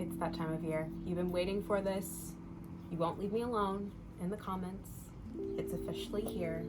It's that time of year. You've been waiting for this. You won't leave me alone in the comments. It's officially here.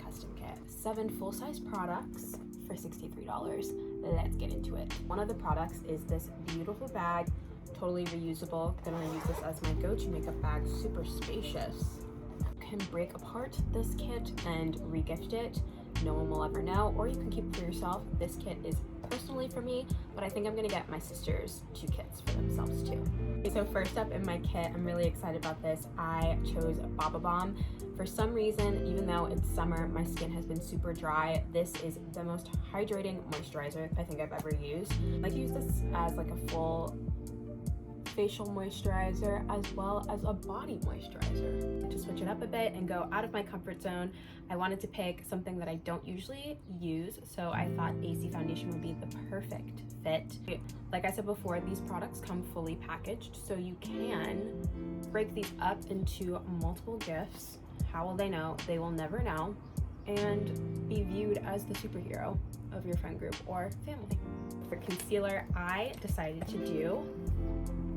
Custom kit. 7 full-size products for $63. Let's get into it. One of the products is this beautiful bag, totally reusable. Gonna use this as my go-to makeup bag, super spacious. You can break apart this kit and regift it. No one will ever know, or you can keep it for yourself. This kit is personally for me, but I think I'm gonna get my sisters 2 kits for themselves too. Okay, so first up in my kit, I'm really excited about this. I chose Baba Balm. For some reason, even though it's summer, my skin has been super dry. This is the most hydrating moisturizer I think I've ever used. I like to use this as like a full facial moisturizer as well as a body moisturizer. To switch it up a bit and go out of my comfort zone, I wanted to pick something that I don't usually use, so I thought AC foundation would be the perfect fit. Like I said before, these products come fully packaged, so you can break these up into multiple gifts. How will they know? They will never know, and be viewed as the superhero of your friend group or family. For concealer, I decided to do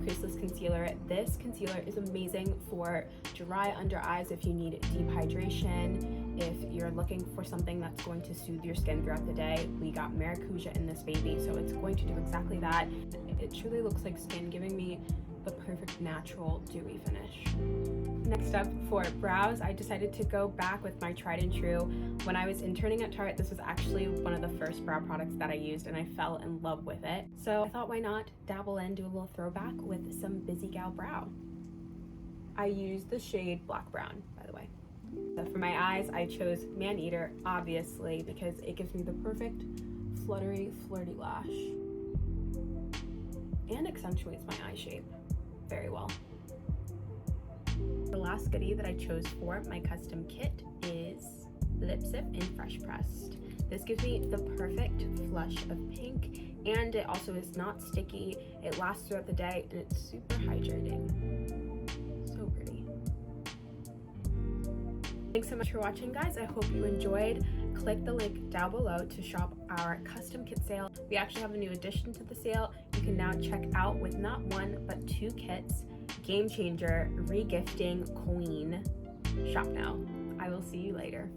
creaseless concealer. This concealer is amazing for dry under eyes if you need deep hydration, if you're looking for something that's going to soothe your skin throughout the day. We got maracuja in this baby, so it's going to do exactly that. It truly looks like skin, giving me the perfect natural dewy finish. Next up, for brows, I decided to go back with my tried and true. When I was interning at Tarte, this was actually one of the first brow products that I used, and I fell in love with it. So I thought, why not dabble in, do a little throwback with some Busy Gal Brow. I used the shade Black Brown, by the way. So for my eyes, I chose Maneater, obviously, because it gives me the perfect fluttery, flirty lash and accentuates my eye shape very well. The last goodie that I chose for my custom kit is Lip Sip in Fresh Pressed. This gives me the perfect flush of pink, and it also is not sticky. It lasts throughout the day, and it's super hydrating. So pretty. Thanks so much for watching, guys. I hope you enjoyed. Click the link down below to shop our custom kit sale. We actually have a new addition to the sale. You can now check out with not 1 but 2 kits. Game changer, regifting queen. Shop now. I will see you later.